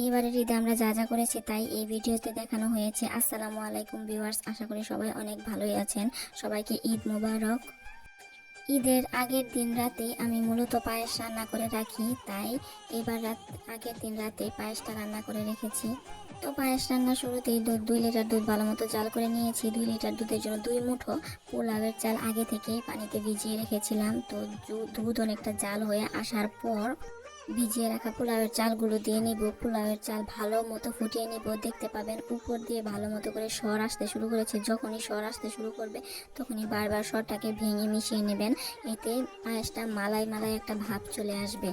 এবারের ঈদে আমরা যা যা করেছি তাই এই ভিডিওতে দেখানো হয়েছে। আসসালামু আলাইকুম ভিউয়ার্স, আশা করি সবাই অনেক ভালোই আছেন। সবাইকে ঈদ মোবারক। ঈদের আগের দিন রাতে আমি মূলত পায়েস রান্না করে রাখি, তাই এবার আগের দিন রাতে পায়েসটা রান্না করে রেখেছি। তো পায়েস রান্না শুরুতেই 2 লিটার দুধ ভালো মতো জাল করে নিয়েছি। 2 লিটার দুধের জন্য 2 মুঠো পোলাওয়ের চাল আগে থেকেই পানিতে ভিজিয়ে রেখেছিলাম। তো দুধ অনেকটা জাল হয়ে আসার পর ভিজিয়ে রাখা পোলাওয়ের চালগুলো দিয়ে নিব। পোলাওয়ের চাল ভালো মতো ফুটিয়ে নিব। দেখতে পাবেন উপর দিয়ে ভালো মতো করে সর আসতে শুরু করেছে। যখনই সর আসতে শুরু করবে তখনই বারবার সরটাকে ভেঙে মিশিয়ে নেবেন। এতে পায়েসটা মালাই মালাই একটা ভাব চলে আসবে।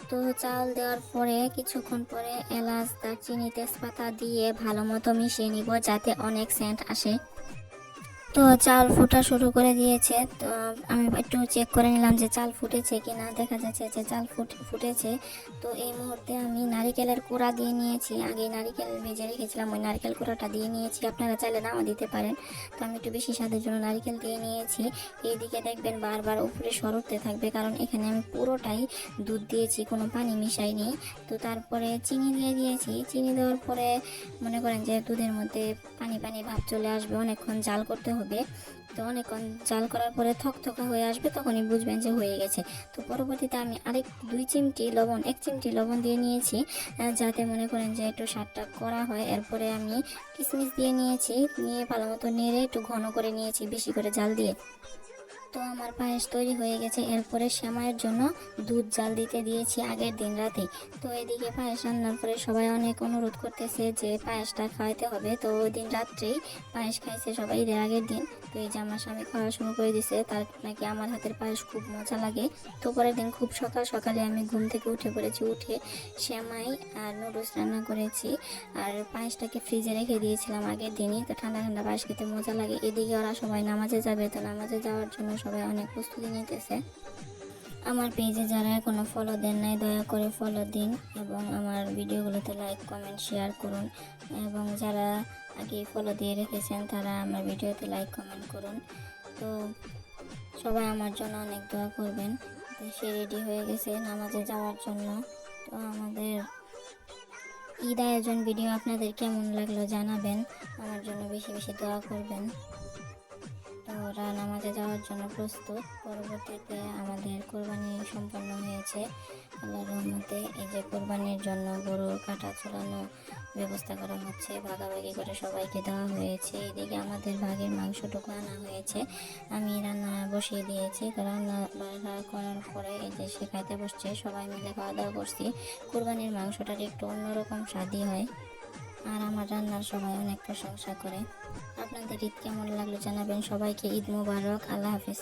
তো চাল দেওয়ার পরে কিছুক্ষণ পরে এলাচ, দারচিনি, তেজপাতা দিয়ে ভালো মতো মিশিয়ে নিব যাতে অনেক সেন্ট আসে। তো চাল ফোটা শুরু করে দিয়েছে। তো আমি একটু চেক করে নিলাম যে চাল ফুটেছে কিনা। দেখা যাচ্ছে যে চাল ফুটেছে। তো এই মুহূর্তে আমি নারিকেলের কোড়া দিয়ে নিয়েছি। আগে নারিকেল ভেজে রেখেছিলাম, ওই নারিকেল কোড়াটা দিয়ে নিয়েছি। আপনারা চাইলে নাও দিতে পারেন। তো আমি একটু বেশি স্বাদের জন্য নারিকেল দিয়ে নিয়েছি। এইদিকে দেখবেন বারবার উপরে সর উঠতে থাকবে, কারণ এখানে আমি পুরোটাই দুধ দিয়েছি, কোনো পানি মিশাইনি। তো তারপরে চিনি দিয়ে দিয়েছি। চিনি দেওয়ার পরে মনে করেন যে দুধের মধ্যে পানি পানি ভাব চলে আসবে, অনেকক্ষণ জাল করতে হবে। তো অনেকক্ষণ জাল করার পরে থকথকা হয়ে আসবে, তখনই বুঝবেন যে হয়ে গেছে। তো পরবর্তীতে আমি আরেক 1 চিমটি লবণ দিয়ে নিয়েছি, যাতে মনে করেন যে একটু স্বাদটা করা হয়। এরপরে আমি কিশমিশ দিয়ে নিয়েছি, নিয়ে ভালো মতো নেড়ে একটু ঘন করে নিয়েছি বেশি করে জাল দিয়ে। তো আমার পায়েস তৈরি হয়ে গেছে। এরপরে সেমাইয়ের জন্য দুধ জাল দিতে দিয়েছি আগের দিন রাতে। তো এদিকে পায়েস রান্নার পরে সবাই অনেক অনুরোধ করতেছে যে পায়েসটা খাওয়াতে হবে। তো ওই দিন রাত্রেই পায়েস খাইছে সবাই ঈদের আগের দিন। তো এই যে আমার স্বামী খাওয়া শুরু করে দিছে, তার নাকি আমার হাতের পায়েস খুব মজা লাগে। তো পরের দিন খুব সকাল সকালে আমি ঘুম থেকে উঠে পড়েছি। উঠে সেমাই আর নুডলস রান্না করেছি। আর পায়েসটাকে ফ্রিজে রেখে দিয়েছিলাম আগের দিনই। তো ঠান্ডা ঠান্ডা পায়েস খেতে মজা লাগে। এদিকে ওরা সবাই নামাজে যাবে, তো নামাজে যাওয়ার জন্য সবাই অনেক প্রস্তুতি নিতেছে। আমার পেজে যারা এখনো ফলো দেন নাই দয়া করে ফলো দিন, এবং আমার ভিডিওগুলোতে লাইক, কমেন্ট, শেয়ার করুন। এবং যারা আগে ফলো দিয়ে রেখেছেন তারা আমার ভিডিওতে লাইক, কমেন্ট করুন। তো সবাই আমার জন্য অনেক দোয়া করবেন। তো সে রেডি হয়ে গেছে নামাজে যাওয়ার জন্য। তো আমাদের ঈদ আয়োজন ভিডিও আপনাদের কেমন লাগলো জানাবেন। আমার জন্য বেশি বেশি দোয়া করবেন। তো ওরা নামাজে যাওয়ার জন্য প্রস্তুত। পরবর্তীতে আমাদের কোরবানি সম্পন্ন হয়েছে আল্লাহর রহমতে। এই যে কোরবানির জন্য গরুর কাটা চুলানো ব্যবস্থা করা হচ্ছে, ভাগাভাগি করে সবাইকে দেওয়া হয়েছে। এদিকে আমাদের ভাগের মাংসটুকু আনা হয়েছে, আমি রান্না বসিয়ে দিয়েছি। তো রান্না করার পরে এই যে সে খাইতে বসছে, সবাই মিলে খাওয়া দাওয়া করছি। কোরবানির মাংসটার একটু অন্যরকম স্বাদই হয়, আর আমার রান্নার সবাই অনেক প্রশংসা করে। আপনাদের ঈদ কেমন লাগলো জানাবেন। সবাইকে ঈদ মোবারক। আল্লাহ হাফিজ।